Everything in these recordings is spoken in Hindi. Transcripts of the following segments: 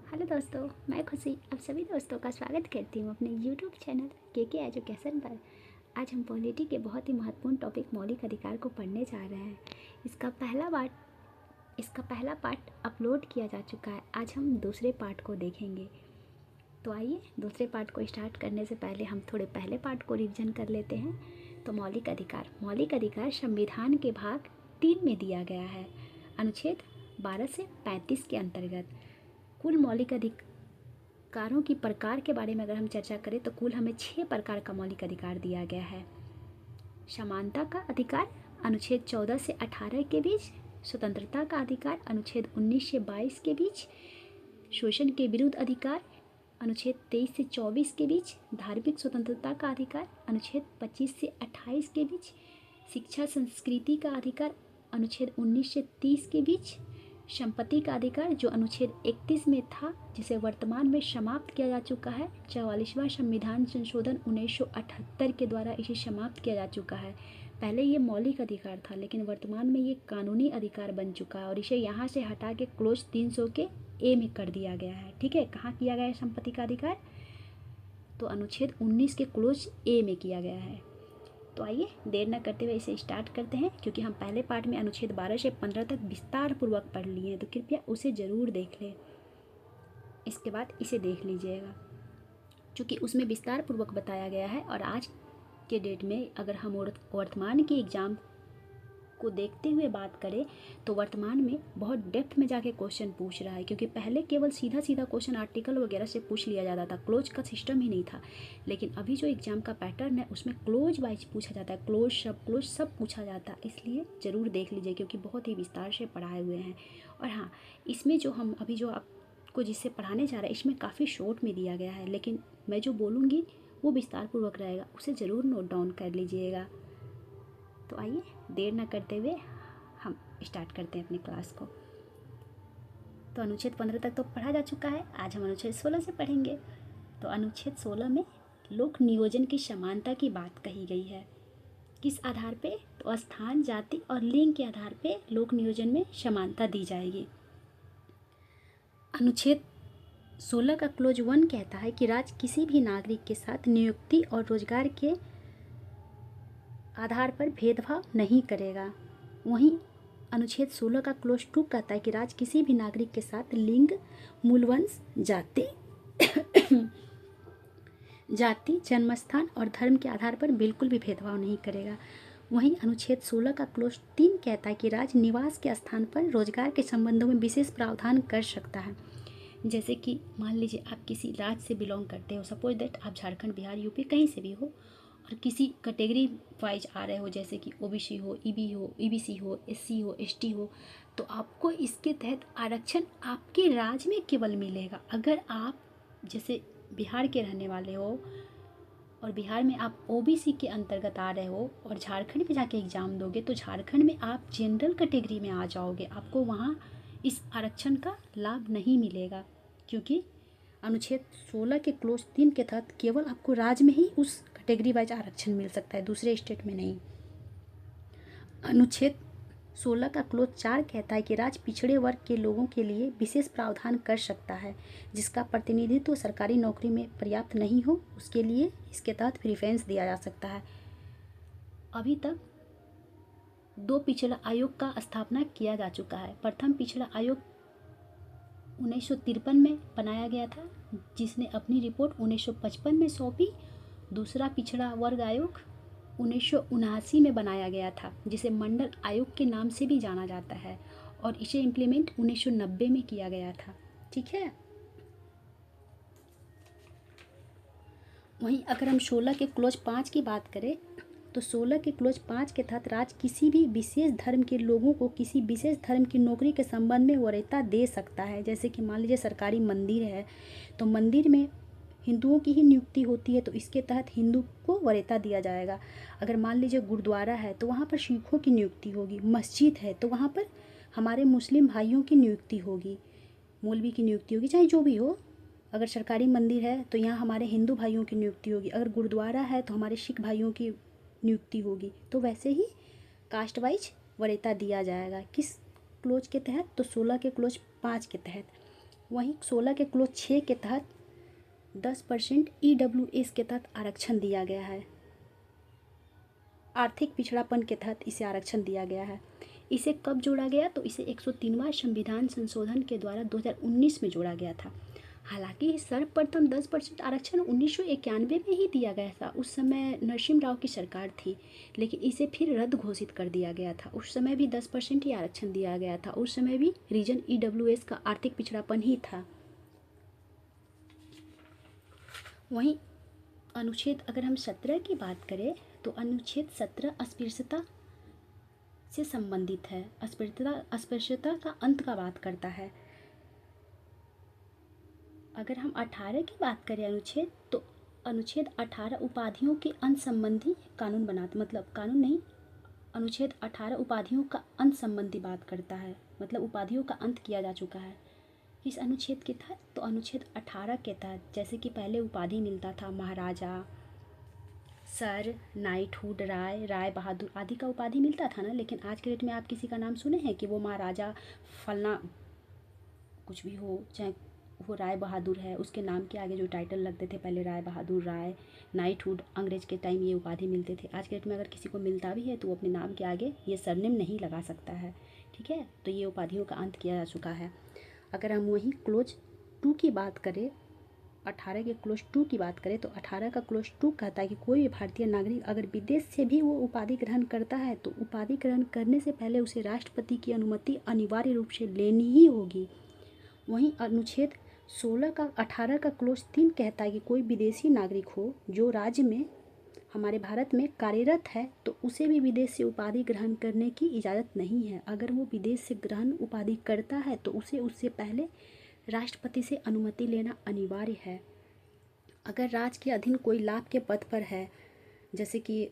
हेलो दोस्तों, मैं खुशी आप सभी दोस्तों का स्वागत करती हूँ अपने यूट्यूब चैनल के एजुकेशन पर। आज हम पॉलिटी के बहुत ही महत्वपूर्ण टॉपिक मौलिक अधिकार को पढ़ने जा रहे हैं। इसका पहला पार्ट अपलोड किया जा चुका है। आज हम दूसरे पार्ट को देखेंगे। तो आइए दूसरे पार्ट को स्टार्ट करने से पहले हम थोड़े पहले पार्ट को रिवीजन कर लेते हैं। तो मौलिक अधिकार संविधान के भाग 3 में दिया गया है, अनुच्छेद 12 से 35 के अंतर्गत। कुल मौलिक अधिकारों की प्रकार के बारे में अगर हम चर्चा करें तो कुल हमें 6 प्रकार का मौलिक अधिकार दिया गया है। समानता का अधिकार अनुच्छेद 14 से 18 के बीच, स्वतंत्रता का अधिकार अनुच्छेद 19 से 22 के बीच, शोषण के विरुद्ध अधिकार अनुच्छेद 23 से 24 के बीच, धार्मिक स्वतंत्रता का अधिकार अनुच्छेद 25 से 28 के बीच, शिक्षा संस्कृति का अधिकार अनुच्छेद 19 से 30 के बीच, संपत्ति का अधिकार जो अनुच्छेद 31 में था जिसे वर्तमान में समाप्त किया जा चुका है। 44वां संविधान संशोधन 1978 के द्वारा इसे समाप्त किया जा चुका है। पहले ये मौलिक अधिकार था लेकिन वर्तमान में ये कानूनी अधिकार बन चुका है और इसे यहाँ से हटा के क्लोज 300 के ए में कर दिया गया है। ठीक है, कहाँ किया गया है संपत्ति का अधिकार? तो अनुच्छेद 19 के क्लोज ए में किया गया है। तो आइए देर न करते हुए इसे स्टार्ट करते हैं, क्योंकि हम पहले पार्ट में अनुच्छेद 12 से 15 तक विस्तार पूर्वक पढ़ लिए हैं, तो कृपया उसे ज़रूर देख लें। इसके बाद इसे देख लीजिएगा, क्योंकि उसमें विस्तार पूर्वक बताया गया है। और आज के डेट में अगर हम वर्तमान के एग्ज़ाम को देखते हुए बात करें तो वर्तमान में बहुत डेप्थ में जाके क्वेश्चन पूछ रहा है, क्योंकि पहले केवल सीधा सीधा क्वेश्चन आर्टिकल वगैरह से पूछ लिया जाता था, क्लोज का सिस्टम ही नहीं था। लेकिन अभी जो एग्ज़ाम का पैटर्न है उसमें क्लोज वाइज पूछा जाता है, क्लोज सब पूछा जाता है। इसलिए ज़रूर देख लीजिए, क्योंकि बहुत ही विस्तार से पढ़ाए हुए हैं। और हाँ, इसमें जो हम अभी जो आपको जिससे पढ़ाने जा रहे हैं इसमें काफ़ी शॉर्ट में दिया गया है, लेकिन मैं जो बोलूँगी वो विस्तारपूर्वक रहेगा, उसे ज़रूर नोट डाउन कर लीजिएगा। तो आइए देर न करते हुए हम स्टार्ट करते हैं अपनी क्लास को। तो अनुच्छेद 15 तक तो पढ़ा जा चुका है, आज हम अनुच्छेद 16 से पढ़ेंगे। तो अनुच्छेद 16 में लोक नियोजन की समानता की बात कही गई है। किस आधार पे? तो स्थान, जाति और लिंग के आधार पे लोक नियोजन में समानता दी जाएगी। अनुच्छेद 16 का क्लोज 1 कहता है कि राज्य किसी भी नागरिक के साथ नियुक्ति और रोजगार के आधार पर भेदभाव नहीं करेगा। वहीं अनुच्छेद 16 का क्लोज 2 कहता है कि राज्य किसी भी नागरिक के साथ लिंग, मूलवंश, जाति, जन्मस्थान और धर्म के आधार पर बिल्कुल भी भेदभाव नहीं करेगा। वहीं अनुच्छेद 16 का क्लोज 3 कहता है कि राज्य निवास के स्थान पर रोजगार के संबंधों में विशेष प्रावधान कर सकता है। जैसे कि मान लीजिए आप किसी राज्य से बिलोंग करते हो, सपोज दैट आप झारखंड, बिहार, यूपी कहीं से भी हो, और किसी कैटेगरी वाइज आ रहे हो, जैसे कि ओबीसी हो, ईबी हो, ईबीसी हो, एससी हो, एसटी हो, तो आपको इसके तहत आरक्षण आपके राज्य में केवल मिलेगा। अगर आप जैसे बिहार के रहने वाले हो और बिहार में आप ओबीसी के अंतर्गत आ रहे हो और झारखंड में जाके एग्ज़ाम दोगे तो झारखंड में आप जनरल कैटेगरी में आ जाओगे, आपको वहाँ इस आरक्षण का लाभ नहीं मिलेगा, क्योंकि अनुच्छेद 16 के क्लोज 3 के तहत केवल आपको राज्य में ही उस कैटेगरी वाइज आरक्षण मिल सकता है, दूसरे स्टेट में नहीं। अनुच्छेद 16 का क्लोज 4 कहता है कि राज्य पिछड़े वर्ग के लोगों के लिए विशेष प्रावधान कर सकता है, जिसका प्रतिनिधित्व सरकारी नौकरी में पर्याप्त नहीं हो, उसके लिए इसके तहत प्रेफरेंस दिया जा सकता है। अभी तक 2 पिछड़ा आयोग का स्थापना किया जा चुका है। प्रथम पिछड़ा आयोग 1953 में बनाया गया था, जिसने अपनी रिपोर्ट 1955 में सौंपी। दूसरा पिछड़ा वर्ग आयोग 1979 में बनाया गया था, जिसे मंडल आयोग के नाम से भी जाना जाता है, और इसे इम्प्लीमेंट 1990 में किया गया था। ठीक है, वहीं अगर हम 16 के क्लोज 5 की बात करें तो 16 के क्लोज 5 के तहत राज्य किसी भी विशेष धर्म के लोगों को किसी विशेष धर्म की नौकरी के संबंध में वरीयता दे सकता है। जैसे कि मान लीजिए सरकारी मंदिर है तो मंदिर में हिंदुओं की ही नियुक्ति होती है, तो इसके तहत हिंदू को वरीयता दिया जाएगा। अगर मान लीजिए गुरुद्वारा है तो वहाँ पर सिखों की नियुक्ति होगी, मस्जिद है तो वहाँ पर हमारे मुस्लिम भाइयों की नियुक्ति होगी, मौलवी की नियुक्ति होगी, चाहे जो भी हो। अगर सरकारी मंदिर है तो यहाँ हमारे हिंदू भाइयों की नियुक्ति होगी, अगर गुरुद्वारा है तो हमारे सिख भाइयों की नियुक्ति होगी। तो वैसे ही कास्ट वाइज वरीयता दिया जाएगा। किस क्लोज के तहत? तो 16 के क्लोज 5 के तहत। वहीं 16 के क्लोज 6 के तहत 10% EWS के तहत आरक्षण दिया गया है। आर्थिक पिछड़ापन के तहत इसे आरक्षण दिया गया है। इसे कब जोड़ा गया? तो इसे 103वां संविधान संशोधन के द्वारा 2019 में जोड़ा गया था। हालांकि सर्वप्रथम 10% आरक्षण 1991 में ही दिया गया था। उस समय नरसिम्हा राव की सरकार थी, लेकिन इसे फिर रद्द घोषित कर दिया गया था। उस समय भी 10% ही आरक्षण दिया गया था। उस समय भी रीजन EWS का आर्थिक पिछड़ापन ही था। वहीं अनुच्छेद अगर हम 17 की बात करें तो अनुच्छेद 17 अस्पृश्यता से संबंधित है। अस्पृश्यता का अंत का बात करता है। अगर हम 18 की बात करें अनुच्छेद, तो अनुच्छेद 18 उपाधियों के अंत संबंधी कानून बनाता, मतलब कानून नहीं, अनुच्छेद 18 उपाधियों का अंत संबंधी बात करता है, मतलब उपाधियों का अंत किया जा चुका है। इस अनुच्छेद के तहत, तो अनुच्छेद 18 के तहत जैसे कि पहले उपाधि मिलता था महाराजा, सर, नाइटहुड, राय बहादुर आदि का उपाधि मिलता था ना, लेकिन आज के डेट में आप किसी का नाम सुने हैं कि वो महाराजा फलना कुछ भी हो, चाहे वो राय बहादुर है, उसके नाम के आगे जो टाइटल लगते थे पहले राय बहादुर, राय, नाइटहुड, अंग्रेज के टाइम ये उपाधि मिलते थे। आज के डेट में अगर किसी को मिलता भी है तो वो अपने नाम के आगे ये सरनेम नहीं लगा सकता है, ठीक है। तो ये उपाधियों का अंत किया जा चुका है। अगर हम वहीं क्लोज 2 की बात करें, 18 के क्लोज 2 की बात करें, तो 18 का क्लोज 2 कहता है कि कोई भी भारतीय नागरिक अगर विदेश से भी वो उपाधि ग्रहण करता है तो उपाधि ग्रहण करने से पहले उसे राष्ट्रपति की अनुमति अनिवार्य रूप से लेनी ही होगी। वहीं अनुच्छेद 18 का क्लोज 3 कहता है कि कोई विदेशी नागरिक हो जो राज्य में, हमारे भारत में कार्यरत है, तो उसे भी विदेश से उपाधि ग्रहण करने की इजाज़त नहीं है। अगर वो विदेश से ग्रहण उपाधि करता है तो उसे उससे पहले राष्ट्रपति से अनुमति लेना अनिवार्य है। अगर राज्य के अधीन कोई लाभ के पद पर है, जैसे कि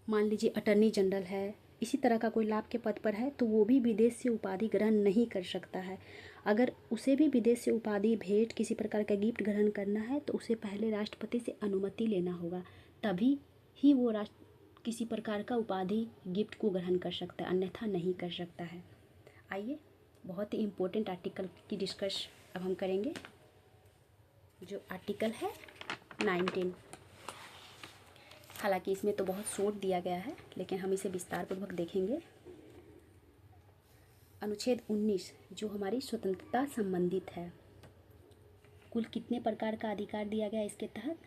मान लीजिए अटर्नी जनरल है, इसी तरह का कोई लाभ के पद पर है, तो वो भी विदेश से उपाधि ग्रहण नहीं कर सकता है। अगर उसे भी विदेश से उपाधि, भेंट, किसी प्रकार का गिफ्ट ग्रहण करना है तो उसे पहले राष्ट्रपति से अनुमति लेना होगा, तभी ही वो किसी प्रकार का उपाधि, गिफ्ट को ग्रहण कर सकता है, अन्यथा नहीं कर सकता है। आइए बहुत ही इम्पोर्टेंट आर्टिकल की डिस्कस अब हम करेंगे, जो आर्टिकल है 19। हालांकि इसमें तो बहुत शॉर्ट दिया गया है, लेकिन हम इसे विस्तारपूर्वक देखेंगे। अनुच्छेद 19 जो हमारी स्वतंत्रता संबंधित है। कुल कितने प्रकार का अधिकार दिया गया इसके तहत?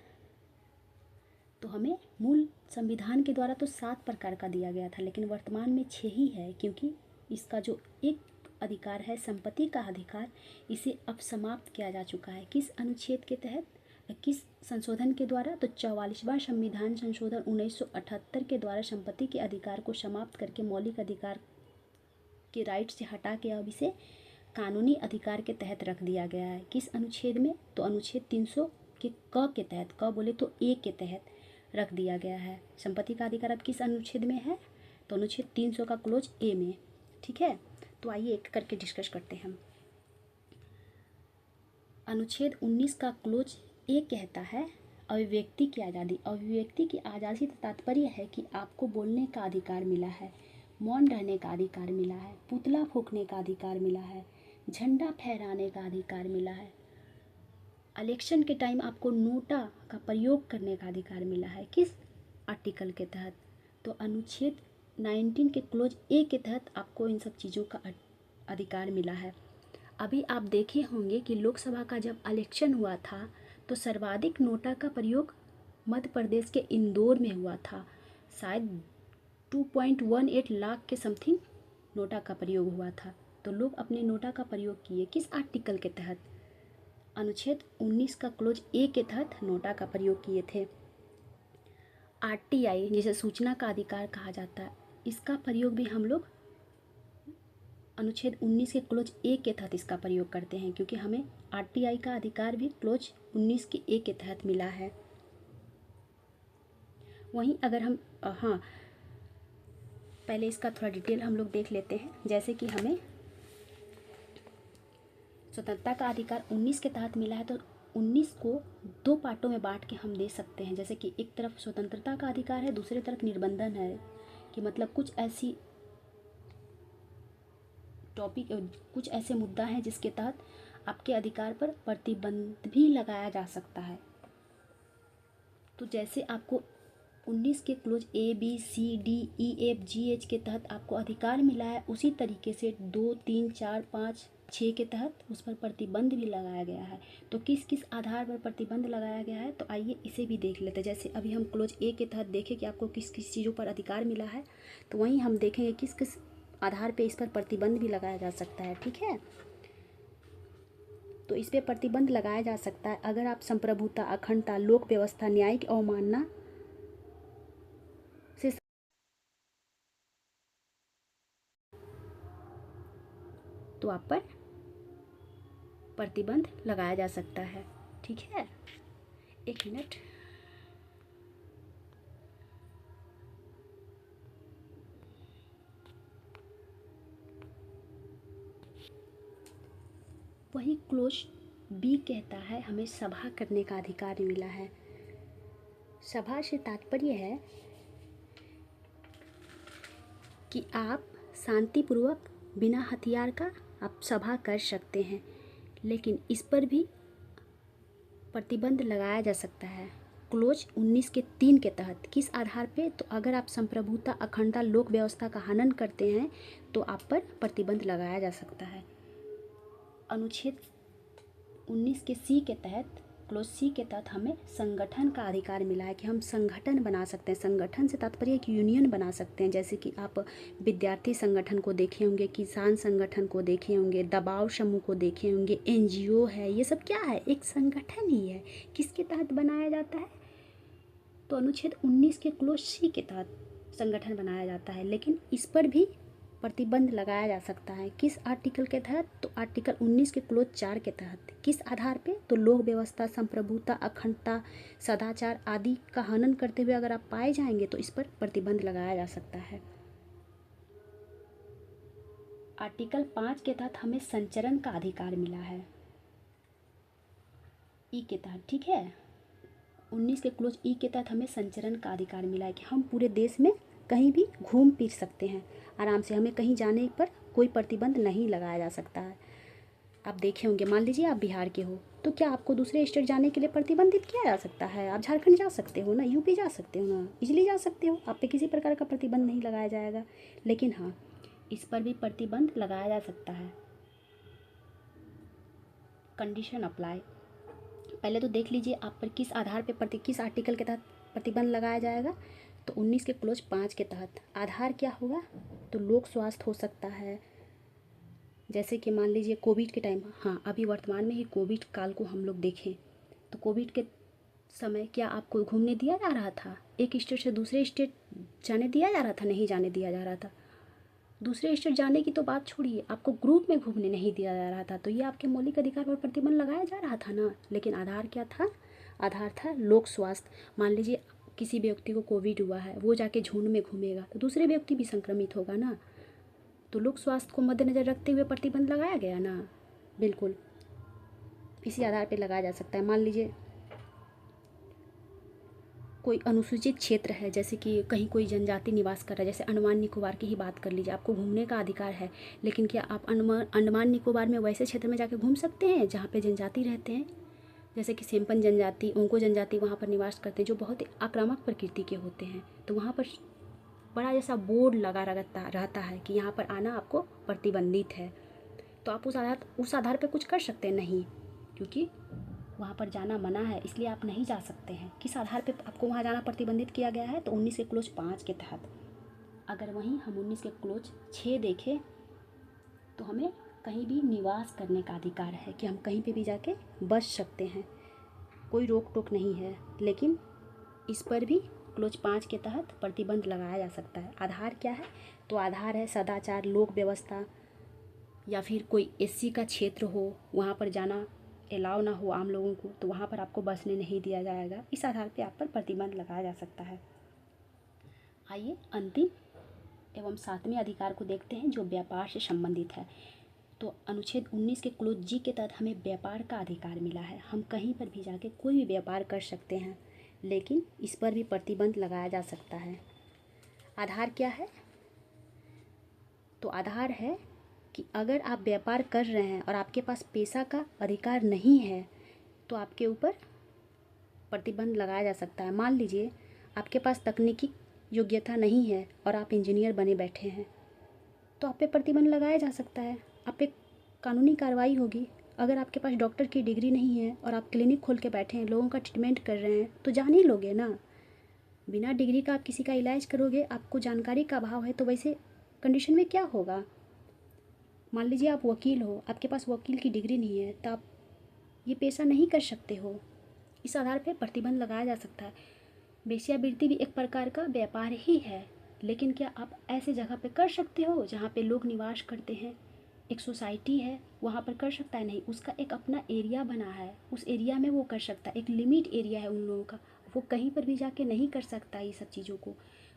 तो हमें मूल संविधान के द्वारा तो 7 प्रकार का दिया गया था, लेकिन वर्तमान में 6 ही है, क्योंकि इसका जो एक अधिकार है संपत्ति का अधिकार, इसे अब समाप्त किया जा चुका है। किस अनुच्छेद के तहत, किस संशोधन के द्वारा? तो 44वां संविधान संशोधन 1978 के द्वारा संपत्ति के अधिकार को समाप्त करके मौलिक अधिकार के राइट से हटा के अब इसे कानूनी अधिकार के तहत रख दिया गया है। किस अनुच्छेद में? तो अनुच्छेद 300 के क के तहत, क बोले तो ए के तहत रख दिया गया है। संपत्ति का अधिकार अब किस अनुच्छेद में है? तो अनुच्छेद 300 का क्लोज ए में, ठीक है। तो आइए एक करके डिस्कस करते हैं हम। अनुच्छेद 19 का क्लोज ए कहता है अभिव्यक्ति की आज़ादी। अभिव्यक्ति की आज़ादी का तात्पर्य है कि आपको बोलने का अधिकार मिला है, मौन रहने का अधिकार मिला है, पुतला फूंकने का अधिकार मिला है, झंडा फहराने का अधिकार मिला है, इलेक्शन के टाइम आपको नोटा का प्रयोग करने का अधिकार मिला है। किस आर्टिकल के तहत? तो अनुच्छेद 19 के क्लोज ए के तहत आपको इन सब चीज़ों का अधिकार मिला है। अभी आप देखे होंगे कि लोकसभा का जब इलेक्शन हुआ था तो सर्वाधिक नोटा का प्रयोग मध्य प्रदेश के इंदौर में हुआ था। शायद 2.18 लाख के समथिंग नोटा का प्रयोग हुआ था। तो लोग अपने नोटा का प्रयोग किए। किस आर्टिकल के तहत? अनुच्छेद 19 का क्लोज ए के तहत नोटा का प्रयोग किए थे। RTI जिसे सूचना का अधिकार कहा जाता है, इसका प्रयोग भी हम लोग अनुच्छेद 19 के क्लोज ए के तहत इसका प्रयोग करते हैं, क्योंकि हमें RTI का अधिकार भी क्लोज 19 के ए के तहत मिला है। वहीं अगर हम पहले इसका थोड़ा डिटेल हम लोग देख लेते हैं। जैसे कि हमें स्वतंत्रता का अधिकार 19 के तहत मिला है, तो 19 को 2 पार्टों में बांट के हम दे सकते हैं। जैसे कि एक तरफ स्वतंत्रता का अधिकार है, दूसरी तरफ निर्बंधन है, कि मतलब कुछ ऐसी टॉपिक, कुछ ऐसे मुद्दा हैं जिसके तहत आपके अधिकार पर प्रतिबंध भी लगाया जा सकता है। तो जैसे आपको 19 के clause A B C D E F G H के तहत आपको अधिकार मिला है, उसी तरीके से 2 3 4 5 6 के तहत उस पर प्रतिबंध भी लगाया गया है। तो किस किस आधार पर प्रतिबंध लगाया गया है, तो आइए इसे भी देख लेते हैं। जैसे अभी हम क्लोज ए के तहत देखें कि आपको किस किस चीज़ों पर अधिकार मिला है, तो वहीं हम देखेंगे किस किस आधार पर इस पर प्रतिबंध भी लगाया जा सकता है। ठीक है, तो इस पर प्रतिबंध लगाया जा सकता है अगर आप संप्रभुता, अखंडता, लोक व्यवस्था, न्यायिक अवमानना से तो आप पर प्रतिबंध लगाया जा सकता है। ठीक है, एक मिनट। वही क्लोज बी कहता है हमें सभा करने का अधिकार मिला है। सभा से तात्पर्य है कि आप शांतिपूर्वक बिना हथियार का आप सभा कर सकते हैं, लेकिन इस पर भी प्रतिबंध लगाया जा सकता है क्लोज 19 के 3 के तहत। किस आधार पे, तो अगर आप संप्रभुता, अखंडता, लोक व्यवस्था का हनन करते हैं तो आप पर प्रतिबंध लगाया जा सकता है। अनुच्छेद 19 के सी के तहत, क्लोज सी के तहत हमें संगठन का अधिकार मिला है कि हम संगठन बना सकते हैं। संगठन से तात्पर्य एक यूनियन बना सकते हैं। जैसे कि आप विद्यार्थी संगठन को देखे होंगे, किसान संगठन को देखे होंगे, दबाव समूह को देखे होंगे, एनजीओ है, ये सब क्या है, एक संगठन ही है। किसके तहत बनाया जाता है, तो अनुच्छेद 19 के क्लोज सी के तहत संगठन बनाया जाता है, लेकिन इस पर भी प्रतिबंध लगाया जा सकता है। किस आर्टिकल के तहत, तो आर्टिकल 19 के क्लोज 4 के तहत। किस आधार पे, तो लोक व्यवस्था, संप्रभुता, अखंडता, सदाचार आदि का हनन करते हुए अगर आप पाए जाएंगे तो इस पर प्रतिबंध लगाया जा सकता है। आर्टिकल 5 के तहत हमें संचरण का अधिकार मिला है, ई के तहत। ठीक है, 19 के क्लोज ई के तहत हमें संचरण का अधिकार मिला है कि हम पूरे देश में कहीं भी घूम फिर सकते हैं आराम से, हमें कहीं जाने पर कोई प्रतिबंध नहीं लगाया जा सकता है। आप देखे होंगे, मान लीजिए आप बिहार के हो, तो क्या आपको दूसरे स्टेट जाने के लिए प्रतिबंधित किया जा सकता है? आप झारखंड जा सकते हो ना, यूपी जा सकते हो ना, इजली जा सकते हो, आप पे किसी प्रकार का प्रतिबंध नहीं लगाया जाएगा। लेकिन हाँ, इस पर भी प्रतिबंध लगाया जा सकता है। कंडीशन अप्लाई, पहले तो देख लीजिए आप पर किस आधार पे किस आर्टिकल के तहत प्रतिबंध लगाया जाएगा। तो 19 के क्लोज 5 के तहत आधार क्या होगा, तो लोक स्वास्थ्य हो सकता है। जैसे कि मान लीजिए कोविड के टाइम, हाँ अभी वर्तमान में ही कोविड काल को हम लोग देखें तो कोविड के समय क्या आपको घूमने दिया जा रहा था? एक स्टेट से दूसरे स्टेट जाने दिया जा रहा था? नहीं जाने दिया जा रहा था। दूसरे स्टेट जाने की तो बात छोड़िए, आपको ग्रुप में घूमने नहीं दिया जा रहा था। तो ये आपके मौलिक अधिकार पर प्रतिबंध लगाया जा रहा था ना। लेकिन आधार क्या था? आधार था लोक स्वास्थ्य। मान लीजिए किसी व्यक्ति को कोविड हुआ है, वो जाके झुंड में घूमेगा तो दूसरे व्यक्ति भी संक्रमित होगा ना। तो लोक स्वास्थ्य को मद्देनजर रखते हुए प्रतिबंध लगाया गया ना, बिल्कुल इसी आधार पर लगाया जा सकता है। मान लीजिए कोई अनुसूचित क्षेत्र है, जैसे कि कहीं कोई जनजाति निवास कर रहा है, जैसे अंडमान निकोबार की ही बात कर लीजिए, आपको घूमने का अधिकार है, लेकिन क्या आप अंडमान निकोबार में वैसे क्षेत्र में जाकर घूम सकते हैं जहाँ पे जनजाति रहते हैं? जैसे कि सेम्पन जनजाति, ओंको जनजाति वहाँ पर निवास करते हैं, जो बहुत ही आक्रामक प्रकृति के होते हैं। तो वहाँ पर बड़ा जैसा बोर्ड लगा रहता है कि यहाँ पर आना आपको प्रतिबंधित है। तो आप उस आधार पर कुछ कर सकते हैं? नहीं, क्योंकि वहाँ पर जाना मना है, इसलिए आप नहीं जा सकते हैं। किस आधार पे आपको वहाँ जाना प्रतिबंधित किया गया है? तो 19 के क्लोज 5 के तहत। अगर वहीं हम 19 के क्लोज 6 देखें तो हमें कहीं भी निवास करने का अधिकार है कि हम कहीं पे भी जाके बस सकते हैं, कोई रोक टोक नहीं है। लेकिन इस पर भी क्लोज 5 के तहत प्रतिबंध लगाया जा सकता है। आधार क्या है? तो आधार है सदाचार, लोक व्यवस्था, या फिर कोई एससी का क्षेत्र हो, वहाँ पर जाना अलाउ ना हो आम लोगों को, तो वहाँ पर आपको बसने नहीं दिया जाएगा। इस आधार पे आप पर प्रतिबंध लगाया जा सकता है। आइए अंतिम एवं 7वें अधिकार को देखते हैं, जो व्यापार से संबंधित है। तो अनुच्छेद 19 के क्लोज जी के तहत हमें व्यापार का अधिकार मिला है। हम कहीं पर भी जाके कोई भी व्यापार कर सकते हैं, लेकिन इस पर भी प्रतिबंध लगाया जा सकता है। आधार क्या है? तो आधार है कि अगर आप व्यापार कर रहे हैं और आपके पास पैसा का अधिकार नहीं है तो आपके ऊपर प्रतिबंध लगाया जा सकता है। मान लीजिए आपके पास तकनीकी योग्यता नहीं है और आप इंजीनियर बने बैठे हैं, तो आप पे प्रतिबंध लगाया जा सकता है, आप पे कानूनी कार्रवाई होगी। अगर आपके पास डॉक्टर की डिग्री नहीं है और आप क्लिनिक खोल के बैठे हैं, लोगों का ट्रीटमेंट कर रहे हैं, तो जान ही लोगे ना। बिना डिग्री का आप किसी का इलाज करोगे, आपको जानकारी का अभाव है, तो वैसे कंडीशन में क्या होगा। मान लीजिए आप वकील हो, आपके पास वकील की डिग्री नहीं है, तो आप ये पेशा नहीं कर सकते हो। इस आधार पर प्रतिबंध लगाया जा सकता है। वेश्यावृत्ति भी एक प्रकार का व्यापार ही है, लेकिन क्या आप ऐसे जगह पे कर सकते हो जहाँ पे लोग निवास करते हैं, एक सोसाइटी है, वहाँ पर कर सकता है? नहीं, उसका एक अपना एरिया बना है, उस एरिया में वो कर सकता है, एक लिमिट एरिया है उन लोगों का, वो कहीं पर भी जाके नहीं कर सकता ये सब चीज़ों को।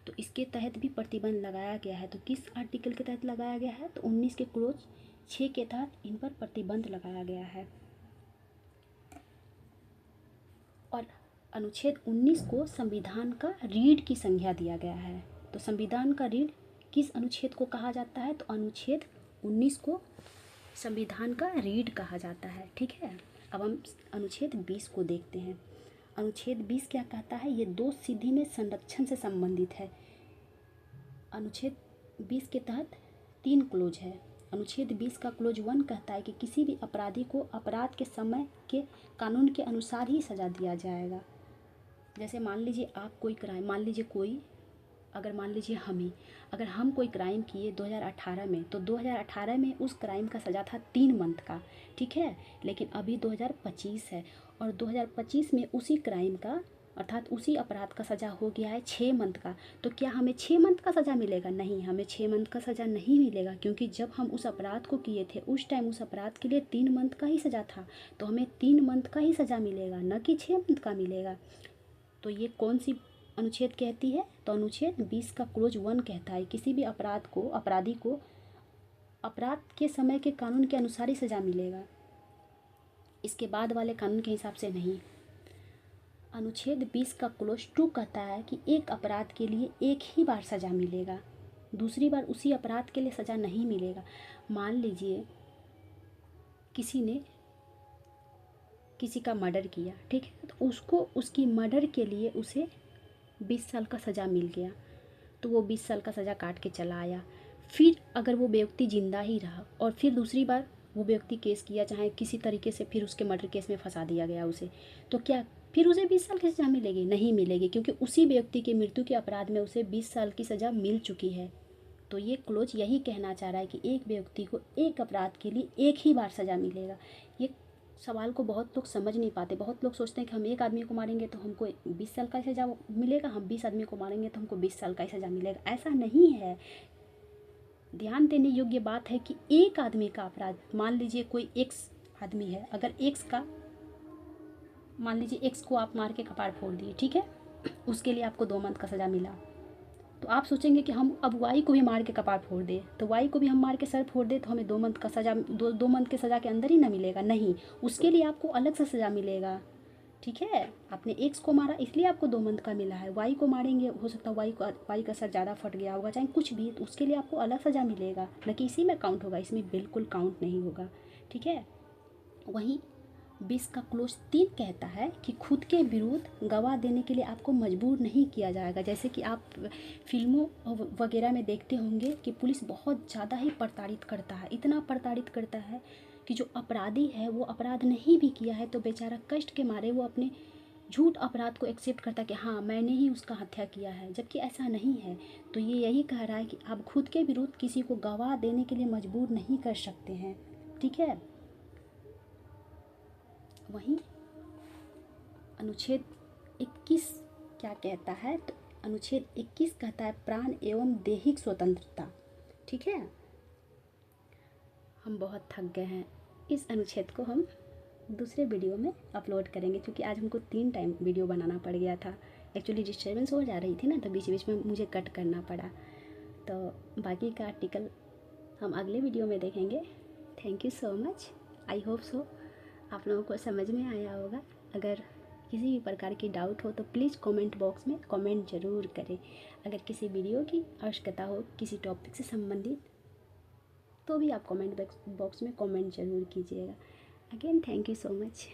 तो इसके तहत भी प्रतिबंध लगाया गया है। तो किस आर्टिकल के तहत लगाया गया है? तो 19 के क्लोज 6 के तहत इन पर प्रतिबंध लगाया गया है। और अनुच्छेद 19 को संविधान का रीढ़ की संज्ञा दिया गया है। तो संविधान का रीढ़ किस अनुच्छेद को कहा जाता है? तो अनुच्छेद 19 को संविधान का रीढ़ कहा जाता है। ठीक है, अब हम अनुच्छेद 20 को देखते हैं। अनुच्छेद 20 क्या कहता है? ये दो सिद्धि में संरक्षण से संबंधित है। अनुच्छेद 20 के तहत 3 क्लोज है। अनुच्छेद 20 का क्लोज 1 कहता है कि किसी भी अपराधी को अपराध के समय के कानून के अनुसार ही सज़ा दिया जाएगा। जैसे मान लीजिए आप कोई क्राइम, मान लीजिए अगर हम कोई क्राइम किए 2018 में, तो 2018 में उस क्राइम का सज़ा था 3 मंथ का, ठीक है। लेकिन अभी 2025 है और 2025 में उसी क्राइम का अर्थात उसी अपराध का सज़ा हो गया है 6 मंथ का। तो क्या हमें 6 मंथ का सज़ा मिलेगा? नहीं, हमें 6 मंथ का सज़ा नहीं मिलेगा, क्योंकि जब हम उस अपराध को किए थे उस टाइम उस अपराध के लिए 3 मंथ का ही सज़ा था। तो हमें 3 मंथ का ही सज़ा मिलेगा, न कि 6 मंथ का मिलेगा। तो ये कौन सी अनुच्छेद कहती है? तो अनुच्छेद 20 का क्लोज 1 कहता है किसी भी अपराधी को अपराध के समय के कानून के अनुसार ही सज़ा मिलेगा, इसके बाद वाले कानून के हिसाब से नहीं। अनुच्छेद 20 का क्लोज 2 कहता है कि एक अपराध के लिए एक ही बार सज़ा मिलेगा, दूसरी बार उसी अपराध के लिए सज़ा नहीं मिलेगा। मान लीजिए किसी ने किसी का मर्डर किया, ठीक है, तो उसको उसकी मर्डर के लिए उसे 20 साल का सज़ा मिल गया, तो वो 20 साल का सज़ा काट के चला आया। फिर अगर वो व्यक्ति ज़िंदा ही रहा और फिर दूसरी बार वो व्यक्ति केस किया, चाहे किसी तरीके से फिर उसके मर्डर केस में फंसा दिया गया उसे, तो क्या फिर उसे 20 साल की सज़ा मिलेगी? नहीं मिलेगी, क्योंकि उसी व्यक्ति की मृत्यु के अपराध में उसे 20 साल की सज़ा मिल चुकी है। तो ये क्लोज यही कहना चाह रहा है कि एक व्यक्ति को एक अपराध के लिए एक ही बार सज़ा मिलेगा। ये सवाल को बहुत लोग समझ नहीं पाते। बहुत लोग सोचते हैं कि हम एक आदमी को मारेंगे तो हमको 20 साल का सज़ा मिलेगा, हम 20 आदमी को मारेंगे तो हमको 20 साल का सज़ा मिलेगा। ऐसा नहीं है। ध्यान देने योग्य बात है कि एक आदमी का अपराध, मान लीजिए कोई एक्स आदमी है, अगर मान लीजिए एक्स को आप मार के कपाड़ फोड़ दिए, ठीक है, उसके लिए आपको 2 मंथ का सज़ा मिला, तो आप सोचेंगे कि हम अब वाई को भी मार के कपाड़ फोड़ दें, तो वाई को भी हम मार के सर फोड़ दें तो हमें 2 मंथ का सज़ा, 2 मंथ के सज़ा के अंदर ही ना मिलेगा? नहीं, उसके लिए आपको अलग से सज़ा मिलेगा। ठीक है, आपने एक्स को मारा इसलिए आपको 2 मंथ का मिला है, वाई को मारेंगे, हो सकता है वाई का सर ज़्यादा फट गया होगा, चाहे कुछ भी, तो उसके लिए आपको अलग सज़ा मिलेगा, न कि इसी में काउंट होगा, इसमें बिल्कुल काउंट नहीं होगा। ठीक है, वहीं 20 का क्लोज 3 कहता है कि खुद के विरुद्ध गवाह देने के लिए आपको मजबूर नहीं किया जाएगा। जैसे कि आप फिल्मों वगैरह में देखते होंगे कि पुलिस बहुत ज़्यादा ही प्रताड़ित करता है, इतना प्रताड़ित करता है कि जो अपराधी है वो अपराध नहीं भी किया है तो बेचारा कष्ट के मारे वो अपने झूठ अपराध को एक्सेप्ट करता है कि हाँ मैंने ही उसका हत्या किया है, जबकि ऐसा नहीं है। तो ये यही कह रहा है कि आप खुद के विरुद्ध किसी को गवाह देने के लिए मजबूर नहीं कर सकते हैं। ठीक है, वहीं अनुच्छेद 21 क्या कहता है? तो अनुच्छेद 21 कहता है प्राण एवं दैहिक स्वतंत्रता। ठीक है, हम बहुत थक गए हैं, इस अनुच्छेद को हम दूसरे वीडियो में अपलोड करेंगे, क्योंकि आज हमको 3 टाइम वीडियो बनाना पड़ गया था। एक्चुअली डिस्टर्बेंस हो जा रही थी ना, तो बीच बीच में मुझे कट करना पड़ा। तो बाकी का आर्टिकल हम अगले वीडियो में देखेंगे। Thank you so much, I hope so आप लोगों को समझ में आया होगा। अगर किसी भी प्रकार की डाउट हो तो प्लीज़ कमेंट बॉक्स में कमेंट ज़रूर करें। अगर किसी वीडियो की आवश्यकता हो किसी टॉपिक से संबंधित तो भी आप कमेंट बॉक्स में कमेंट ज़रूर कीजिएगा। Again thank you so much.